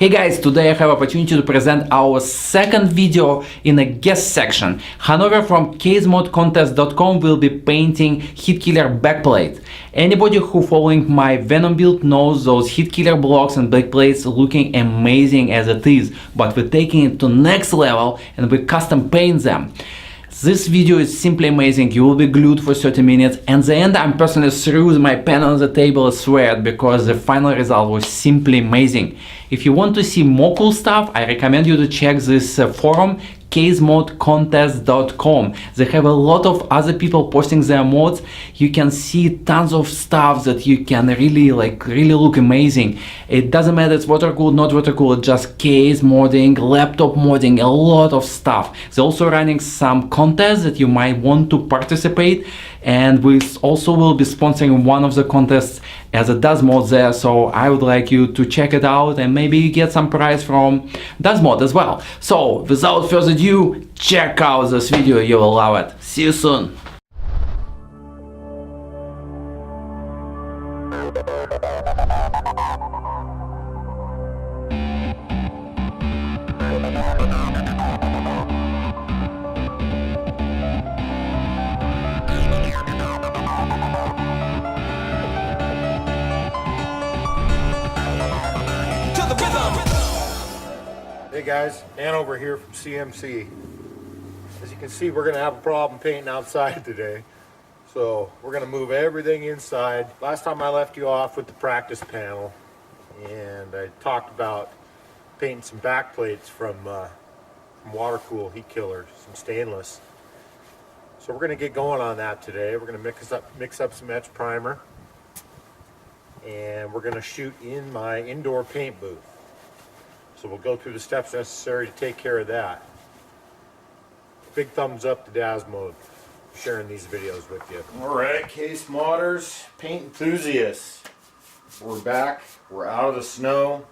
Hey guys, today I have opportunity to present our second video in a guest section. Hanover from DazMode will be painting Heatkiller backplate. Anybody who following my Venom build knows those Heatkiller blocks and backplates looking amazing as it is, but we're taking it to next level and we custom paint them. This video is simply amazing. You will be glued for 30 minutes, and the end I'm personally threw with my pen on the table and sweat because the final result was simply amazing. If you want to see more cool stuff, I recommend you to check this forum, DazMode. They have a lot of other people posting their mods. You can see tons of stuff that you can really look amazing. It doesn't matter it's water cooled, not water cooled, just case modding, laptop modding, a lot of stuff. They're also running some contests that you might want to participate, and we also will be sponsoring one of the contests as a DazMode there, so I would like you to check it out and maybe get some prize from DazMode as well. So without further ado, check out this video, you will love it. See you soon. Hey guys, Hanover here from CMC. As you can see, we're going to have a problem painting outside today. So we're going to move everything inside. Last time I left you off with the practice panel, and I talked about painting some backplates from water-cooled Heatkiller, some stainless. So we're going to get going on that today. We're going to mix up some etch primer, and we're going to shoot in my indoor paint booth. So we'll go through the steps necessary to take care of that. Big thumbs up to DazMode for sharing these videos with you. Alright, case modders, paint enthusiasts. We're back, we're out of the snow.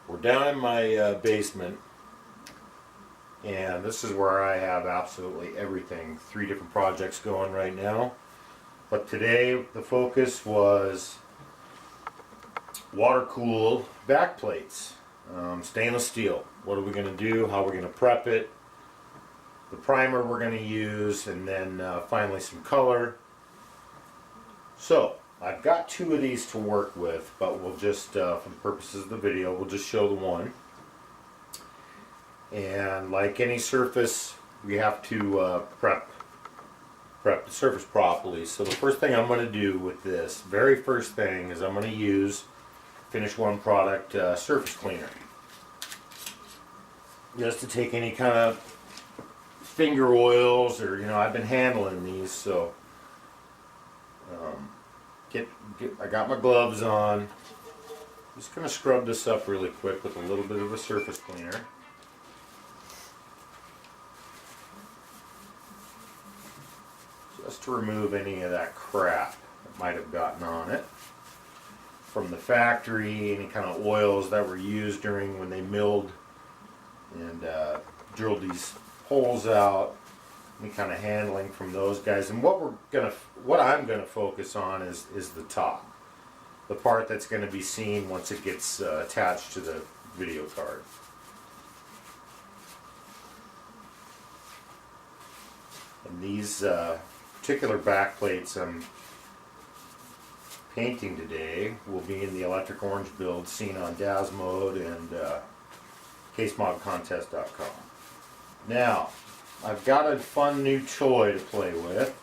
We're down in my basement. And this is where I have absolutely everything. 3 different projects going right now. But today the focus was water-cooled backplates. Stainless steel. What are we going to do? How are we going to prep it? The primer we're going to use, and then finally some color. So I've got 2 of these to work with, but we'll just, for the purposes of the video, we'll just show the one. And like any surface, we have to prep the surface properly. So the first thing I'm going to do with this, very first thing, is I'm going to use Finish One product surface cleaner, just to take any kind of finger oils, or I've been handling these, so I got my gloves on. Just gonna scrub this up really quick with a little bit of a surface cleaner. Just to remove any of that crap that might have gotten on it from the factory, any kind of oils that were used during when they milled and drilled these holes out, any kind of handling from those guys. And what I'm gonna focus on is the top, the part that's going to be seen once it gets attached to the video card. And these particular backplates I'm painting today will be in the electric orange build seen on DazMode and CaseModContest.com. Now, I've got a fun new toy to play with.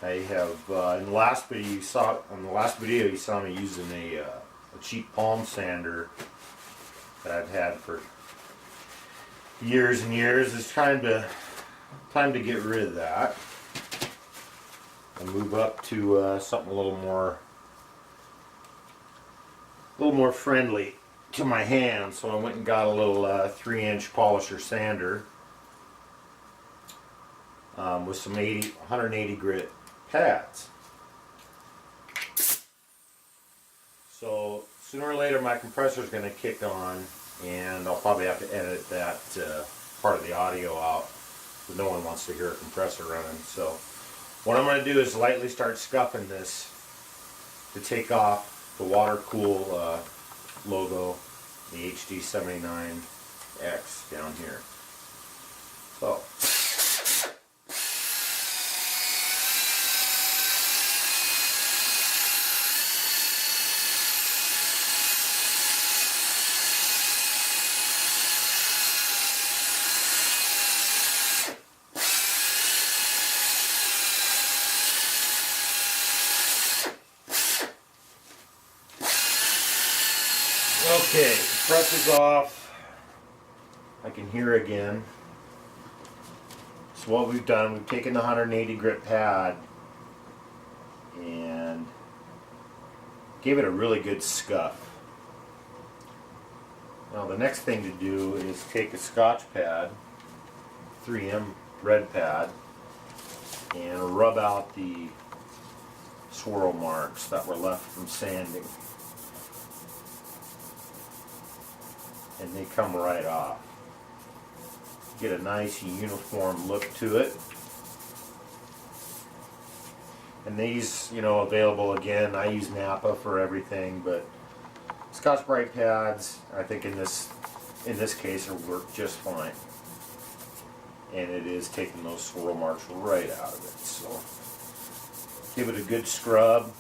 I have in the last video you saw me using a cheap palm sander that I've had for years and years. It's time to get rid of that and move up to something a little more friendly to my hands. So I went and got a little 3-inch polisher sander with some 180 grit pads. So sooner or later my compressor is going to kick on, and I'll probably have to edit that part of the audio out, because no one wants to hear a compressor running. So what I'm going to do is lightly start scuffing this to take off the water cool logo the HD79X down here. So okay, pressure's off. I can hear again. So what we've done, we've taken the 180 grit pad and gave it a really good scuff. Now the next thing to do is take a Scotch pad, 3M red pad, and rub out the swirl marks that were left from sanding. And they come right off. Get a nice uniform look to it. And these, you know, available again. I use Napa for everything, but Scotch Brite pads, I think in this case, will work just fine. And it is taking those swirl marks right out of it. So give it a good scrub,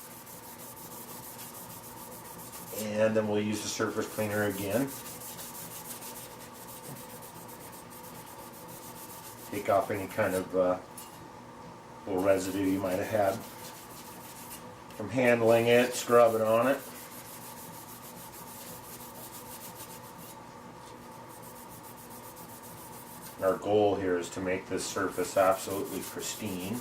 and then we'll use the surface cleaner again. Take off any kind of little residue you might have had from handling it, scrub it on it. And our goal here is to make this surface absolutely pristine.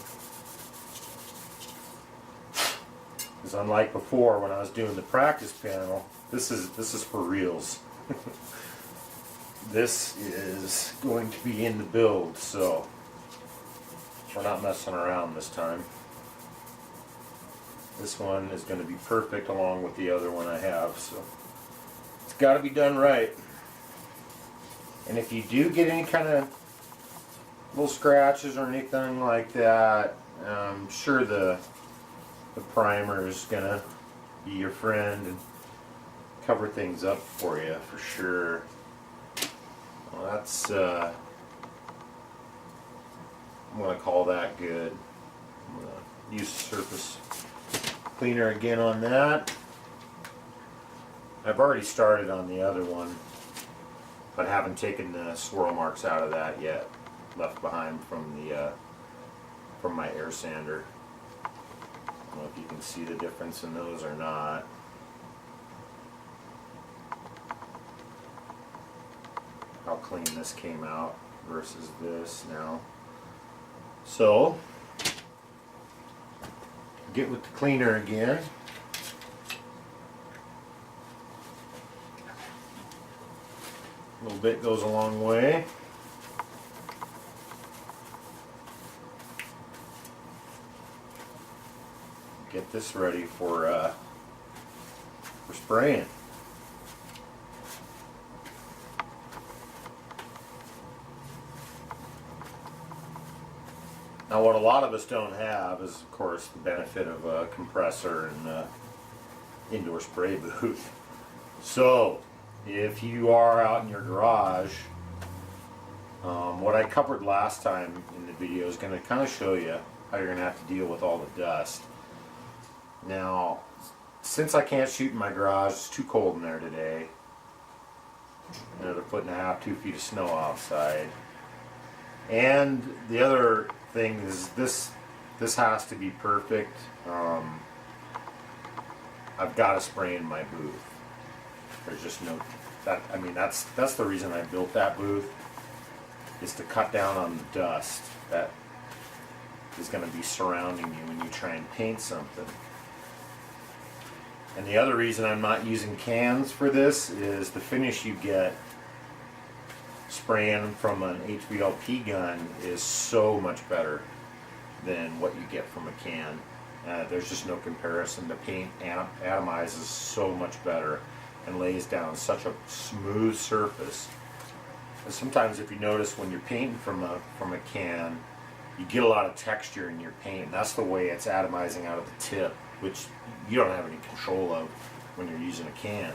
Because unlike before when I was doing the practice panel, this is for reals. This is going to be in the build, so we're not messing around this time. This one is going to be perfect along with the other one I have, so it's got to be done right. And if you do get any kind of little scratches or anything like that, I'm sure the primer is going to be your friend and cover things up for you for sure. Well, that's, I'm going to call that good. I'm going to use the surface cleaner again on that. I've already started on the other one, but haven't taken the swirl marks out of that yet, left behind from the from my air sander. I don't know if you can see the difference in those or not. How clean this came out versus this now. So get with the cleaner again. A little bit goes a long way. Get this ready for spraying. Now what a lot of us don't have is, of course, the benefit of a compressor and indoor spray booth. So if you are out in your garage, what I covered last time in the video is going to kind of show you how you're going to have to deal with all the dust. Now, since I can't shoot in my garage, it's too cold in there today. Another 1.5 to 2 feet of snow outside. And the other thing is this has to be perfect. I've got to spray in my booth. There's just no that's the reason I built that booth, is to cut down on the dust that is going to be surrounding you when you try and paint something. And the other reason I'm not using cans for this is the finish you get spraying from an HVLP gun is so much better than what you get from a can. There's just no comparison. The paint atomizes so much better and lays down such a smooth surface. And sometimes, if you notice, when you're painting from a can, you get a lot of texture in your paint. That's the way it's atomizing out of the tip, which you don't have any control of when you're using a can.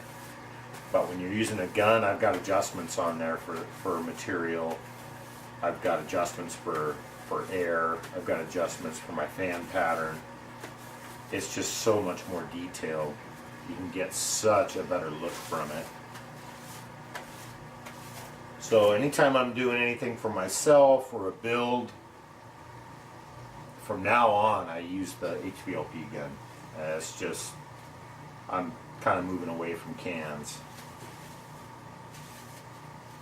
But when you're using a gun, I've got adjustments on there for material. I've got adjustments for air. I've got adjustments for my fan pattern. It's just so much more detailed. You can get such a better look from it. So anytime I'm doing anything for myself or a build, from now on I use the HVLP gun. It's just, I'm kind of moving away from cans.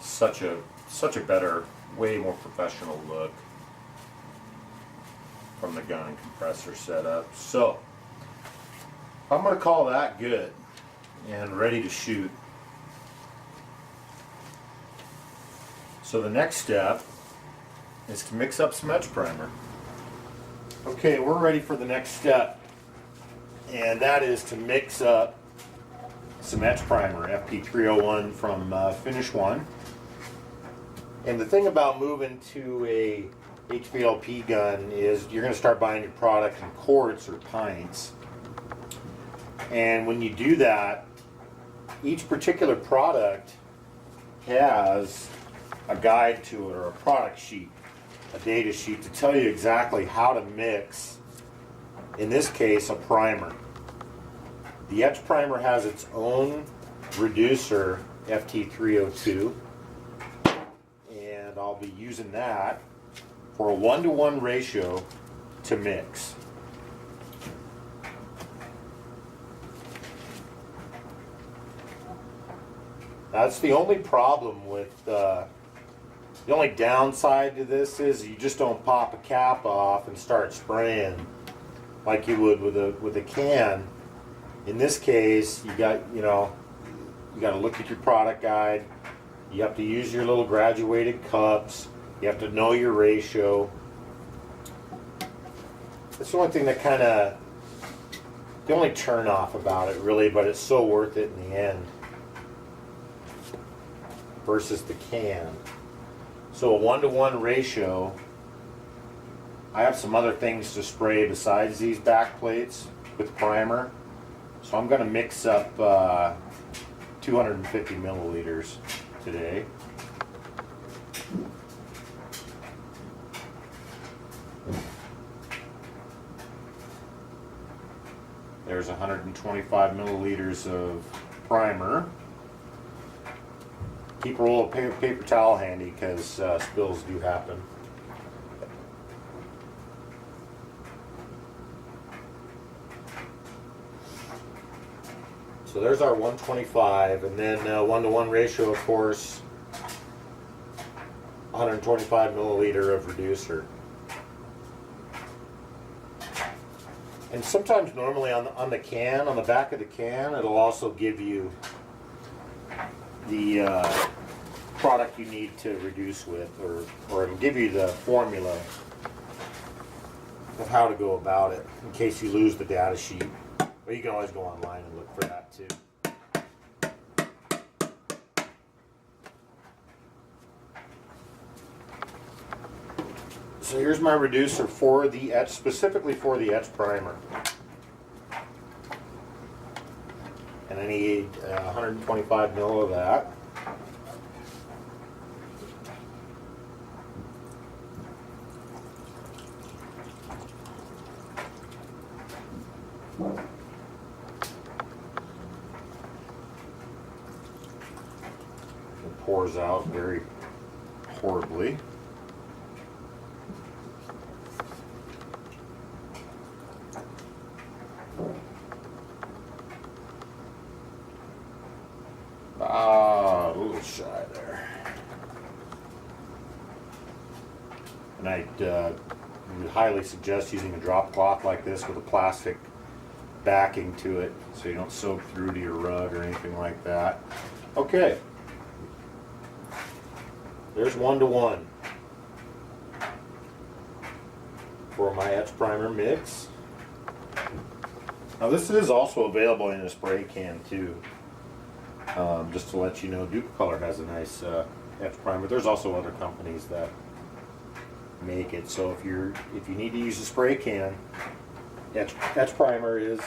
Such a better, way more professional look from the gun and compressor setup. So I'm going to call that good and ready to shoot. So the next step is to mix up some etch primer. Okay, we're ready for the next step, and that is to mix up some etch primer, FP301 from Finish One. And the thing about moving to a HVLP gun is you're going to start buying your product in quarts or pints. And when you do that, each particular product has a guide to it, or a product sheet, a data sheet to tell you exactly how to mix, in this case, a primer. The etch primer has its own reducer, FT302, and I'll be using that for a 1-to-1 ratio to mix. That's the only problem with, the only downside to this is you just don't pop a cap off and start spraying like you would with a can. In this case, you got to look at your product guide. You have to use your little graduated cups. You have to know your ratio. That's the only thing that the only turn off about it really, but it's so worth it in the end versus the can. So a 1-to-1 ratio. I have some other things to spray besides these back plates with primer. So I'm going to mix up 250 milliliters today. There's 125 milliliters of primer. Keep a roll of paper towel handy because spills do happen. So there's our 125, and then 1-to-1 ratio, of course, 125 milliliter of reducer. And sometimes normally on the can, on the back of the can, it'll also give you the product you need to reduce with, or it'll give you the formula of how to go about it in case you lose the data sheet. But you can always go online and look for that too. So here's my reducer for the etch, specifically for the etch primer. And I need 125 mil of that. It pours out very horribly. A little shy there. And I would highly suggest using a drop cloth like this with a plastic backing to it so you don't soak through to your rug or anything like that. Okay. There's 1-to-1 for my etch primer mix. Now this is also available in a spray can too. Just to let you know, Heatkiller has a nice etch primer. There's also other companies that make it. So if you need to use a spray can, etch primer is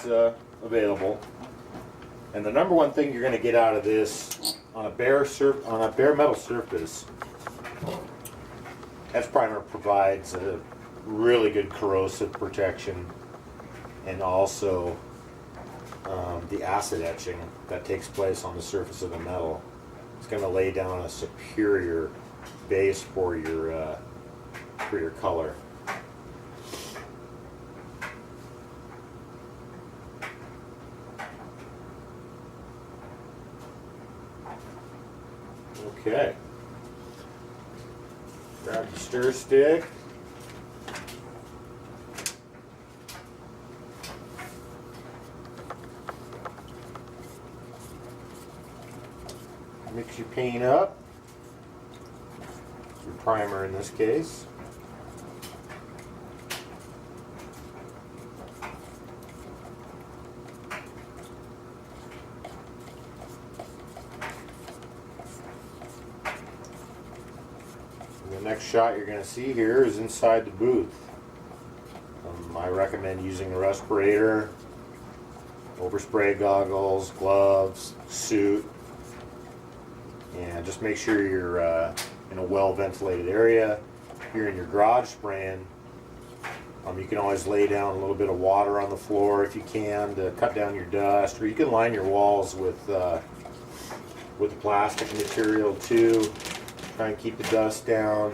available. And the number one thing you're going to get out of this on a bare metal surface, Etch Primer provides a really good corrosive protection, and also the acid etching that takes place on the surface of the metal. It's going to lay down a superior base for your color. Okay. Grab the stir stick. Mix your paint up. Your primer in this case. The next shot you're going to see here is inside the booth. I recommend using a respirator, overspray goggles, gloves, suit, and just make sure you're in a well-ventilated area. If you're in your garage spraying, you can always lay down a little bit of water on the floor if you can to cut down your dust, or you can line your walls with the plastic material too. Try and keep the dust down,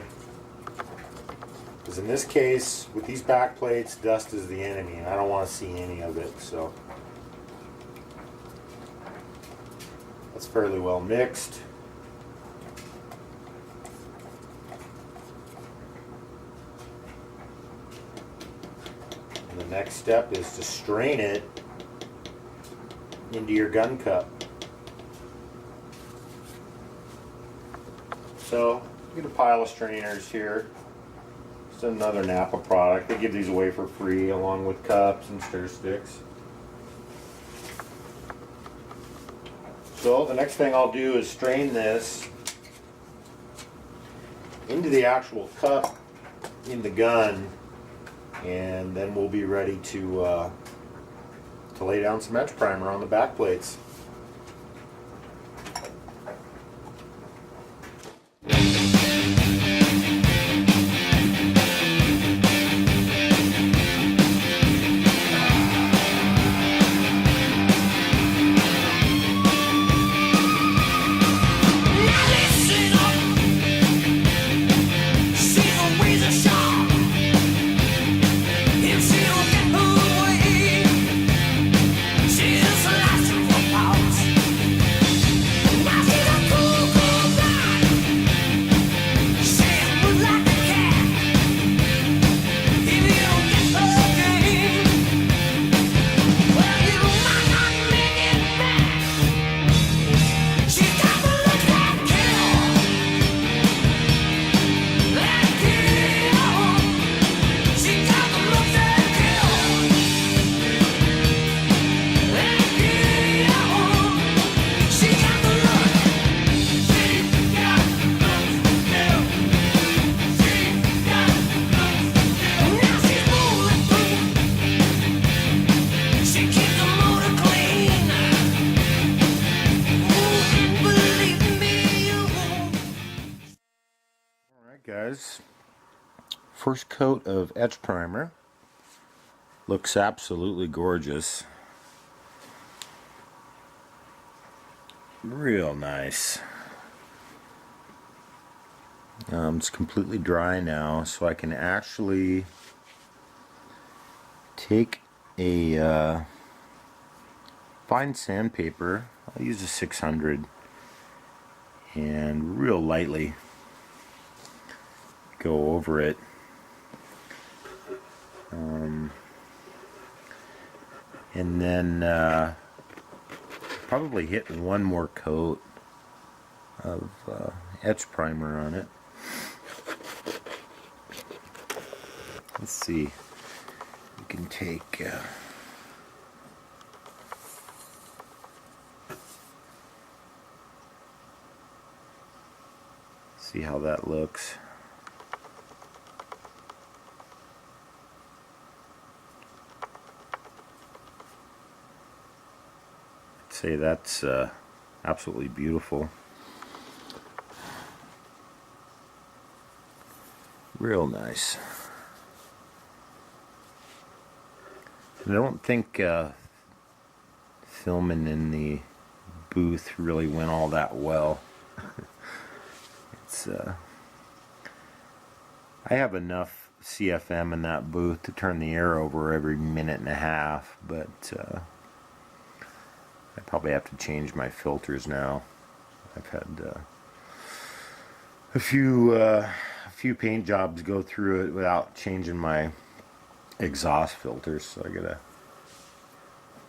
because in this case, with these back plates, dust is the enemy, and I don't want to see any of it. So that's fairly well mixed. And the next step is to strain it into your gun cup. So, get a pile of strainers here. Just another Napa product. They give these away for free along with cups and stir sticks. So, the next thing I'll do is strain this into the actual cup in the gun, and then we'll be ready to lay down some etch primer on the back plates. Guys, first coat of etch primer looks absolutely gorgeous. Real nice. It's completely dry now, so I can actually take a fine sandpaper. I'll use a 600 and real lightly go over it. And then probably hit one more coat of etch primer on it. Let's see. We can take see how that looks. say that's absolutely beautiful. Real nice. I don't think filming in the booth really went all that well. It's I have enough CFM in that booth to turn the air over every minute and a half, but I probably have to change my filters now. I've had a few paint jobs go through it without changing my exhaust filters, so I gotta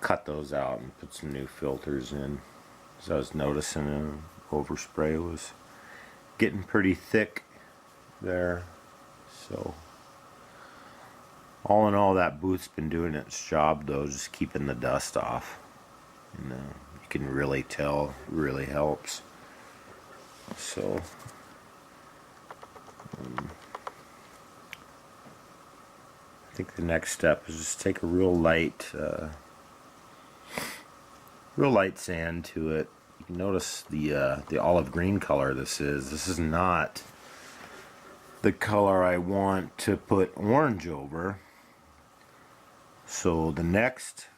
cut those out and put some new filters in. As I was noticing, overspray was getting pretty thick there. So all in all, that booth's been doing its job though, just keeping the dust off. You know, you can really tell, it really helps. So I think the next step is just take a real light sand to it. You can notice the olive green color this is. This is not the color I want to put orange over. So the next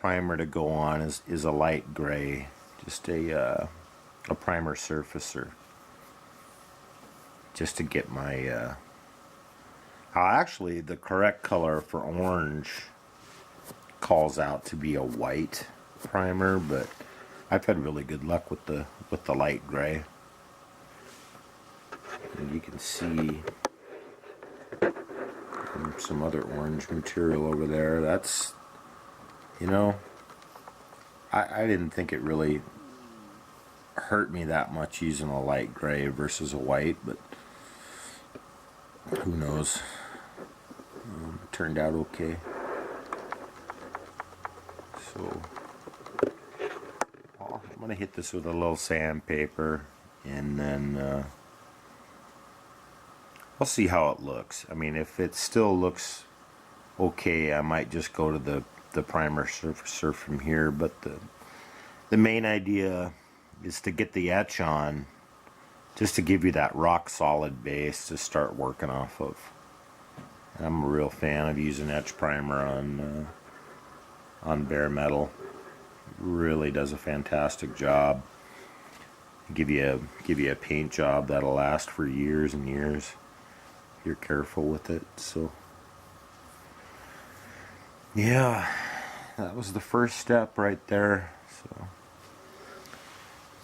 primer to go on is a light gray, just a primer surfacer, just to get my actually the correct color for orange calls out to be a white primer, but I've had really good luck with the light gray. And you can see some other orange material over there. That's, you know, I didn't think it really hurt me that much using a light gray versus a white, but who knows. It turned out okay. So I'm gonna hit this with a little sandpaper, and then I'll see how it looks. I mean, if it still looks okay, I might just go to the primer surfacer from here, but the main idea is to get the etch on, just to give you that rock solid base to start working off of. And I'm a real fan of using etch primer on bare metal. It really does a fantastic job. Give you a paint job that'll last for years and years if you're careful with it. So yeah, that was the first step right there. So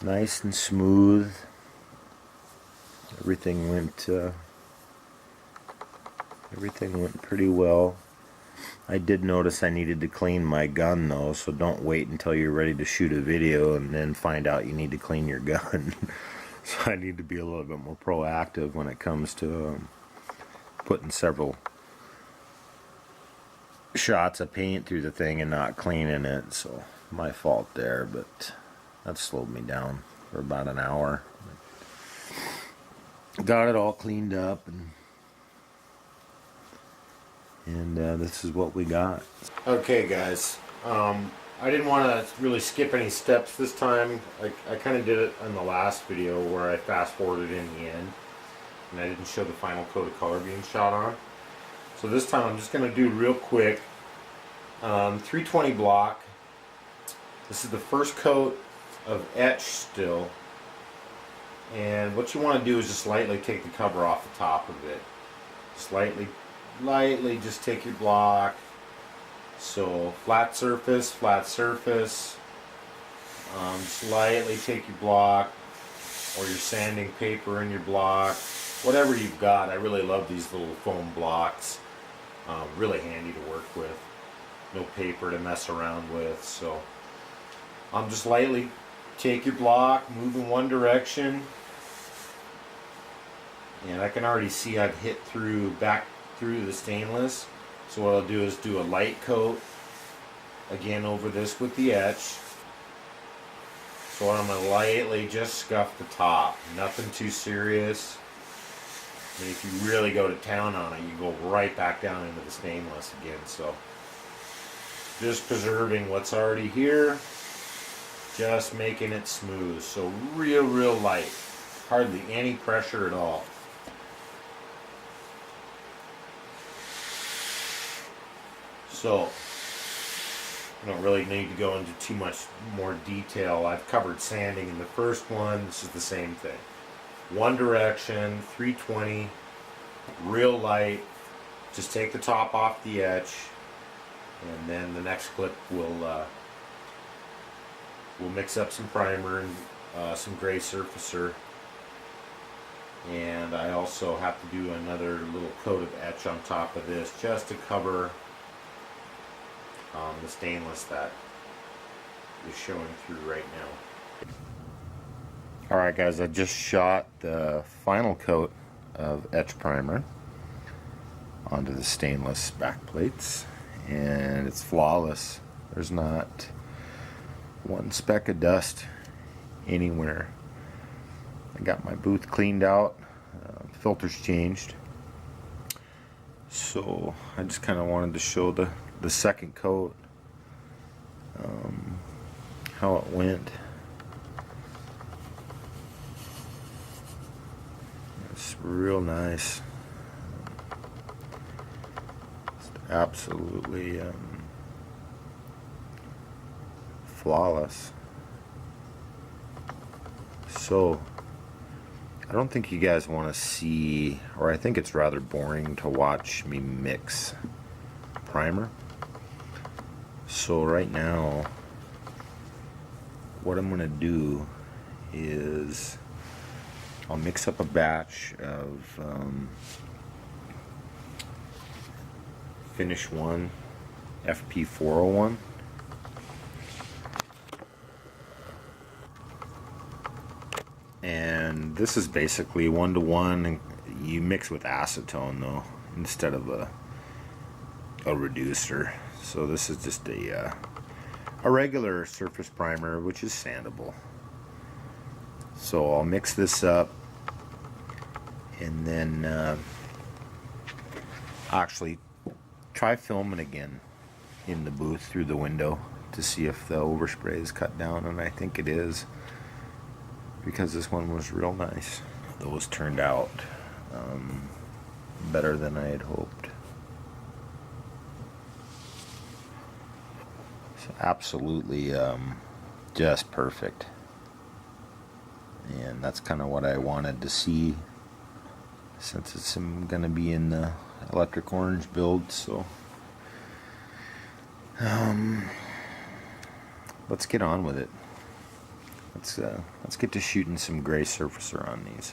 nice and smooth. Everything went pretty well. I did notice I needed to clean my gun though, so don't wait until you're ready to shoot a video and then find out you need to clean your gun. So I need to be a little bit more proactive when it comes to putting several shots of paint through the thing and not cleaning it. So my fault there, but that slowed me down for about an hour. Got it all cleaned up, and this is what we got. Okay guys, I didn't want to really skip any steps this time. I kind of did it in the last video where I fast forwarded in the end, and I didn't show the final coat of color being shot on. So this time I'm just going to do real quick. 320 block. This is the first coat of etch still. And what you want to do is just lightly take the cover off the top of it. Just lightly just take your block. So flat surface, just lightly take your block, or your sanding paper in your block, whatever you've got. I really love these little foam blocks. Really handy to work with. No paper to mess around with. So just lightly take your block, move in one direction, and I can already see I've hit back through the stainless. So what I'll do is do a light coat again over this with the etch. So I'm going to lightly just scuff the top, nothing too serious. I mean, if you really go to town on it, you go right back down into the stainless again. So just preserving what's already here. Just making it smooth, so real light. Hardly any pressure at all. So, I don't really need to go into too much more detail. I've covered sanding in the first one. This is the same thing. One direction, 320, real light. Just take the top off the edge, and then the next clip we'll mix up some primer and some gray surfacer. And I also have to do another little coat of etch on top of this just to cover the stainless that is showing through right now. Alright guys, I just shot the final coat of etch primer onto the stainless back plates, and it's flawless. There's not one speck of dust anywhere. I got my booth cleaned out, filters changed, so I just kind of wanted to show the second coat, how it went. It's real nice. It's absolutely flawless. So I don't think you guys want to see, or I think it's rather boring to watch me mix primer. So right now what I'm going to do is I'll mix up a batch of Finish 1 FP401. And this is basically 1-to-1, and you mix with acetone though instead of a reducer. So this is just a regular surface primer, which is sandable. So I'll mix this up, and then actually try filming again in the booth through the window to see if the overspray is cut down, and I think it is, because this one was real nice. Those turned out better than I had hoped. So absolutely just perfect. And that's kind of what I wanted to see, since it's going to be in the electric orange build. So let's get on with it. Let's get to shooting some gray surfacer on these.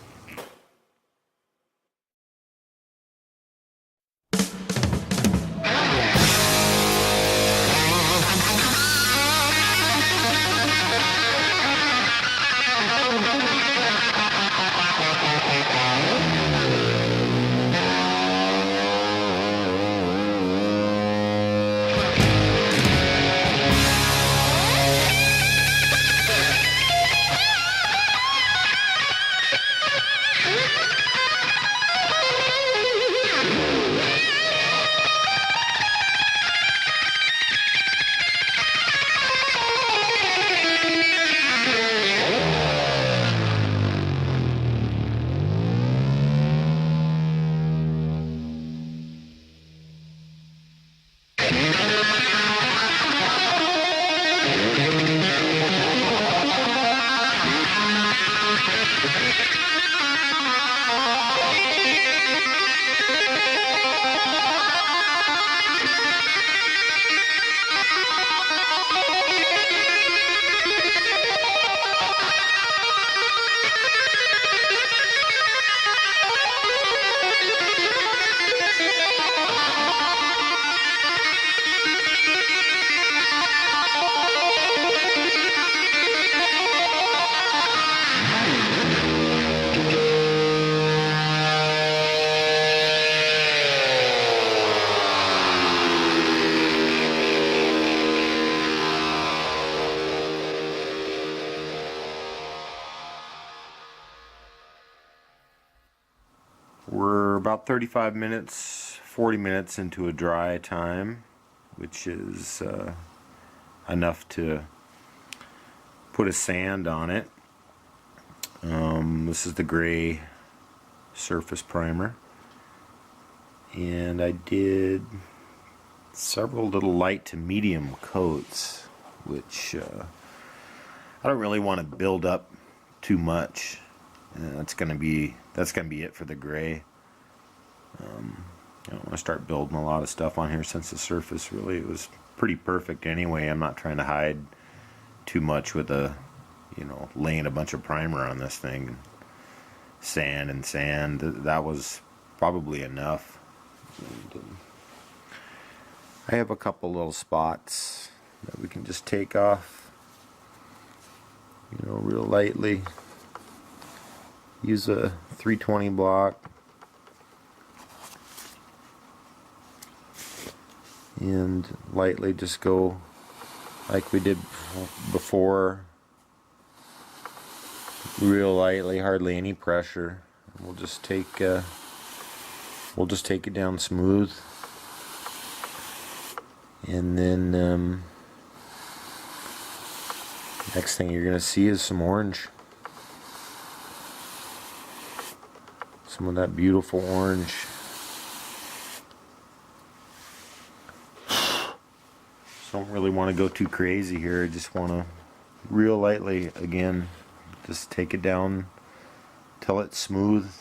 We're about 35 minutes, 40 minutes into a dry time, which is enough to put a sand on it. This is the gray surface primer, and I did several little light to medium coats, which I don't really want to build up too much. That's gonna be it for the gray. I don't want to start building a lot of stuff on here since the surface really was pretty perfect anyway. I'm not trying to hide too much with laying a bunch of primer on this thing. Sand and sand, that was probably enough. And, I have a couple little spots that we can just take off, real lightly. Use a 320 block and lightly just go like we did before, real lightly, hardly any pressure. We'll just take it down smooth, and then next thing you're gonna see is some orange, some of that beautiful orange. Don't really want to go too crazy here. I just want to real lightly, again, just take it down till it's smooth,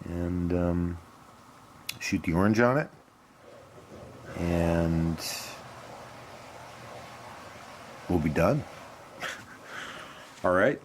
and shoot the orange on it, and we'll be done. All right.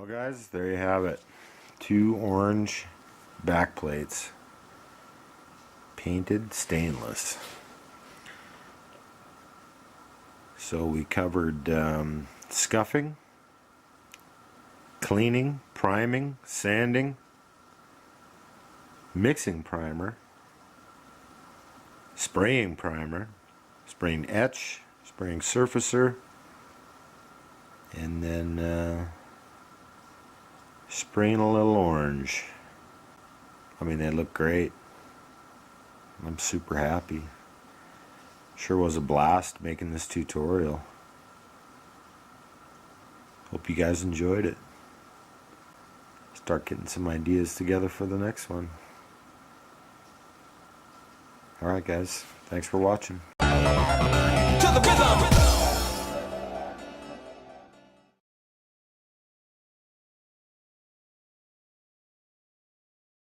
Guys, there you have it. 2 orange backplates, painted stainless. So we covered scuffing, cleaning, priming, sanding, mixing primer, spraying primer, spraying etch, spraying surfacer, and then spraying a little orange. I mean, they look great. I'm super happy. Sure was a blast making this tutorial. Hope you guys enjoyed it. Start getting some ideas together for the next one. Alright guys, thanks for watching. To the rhythm.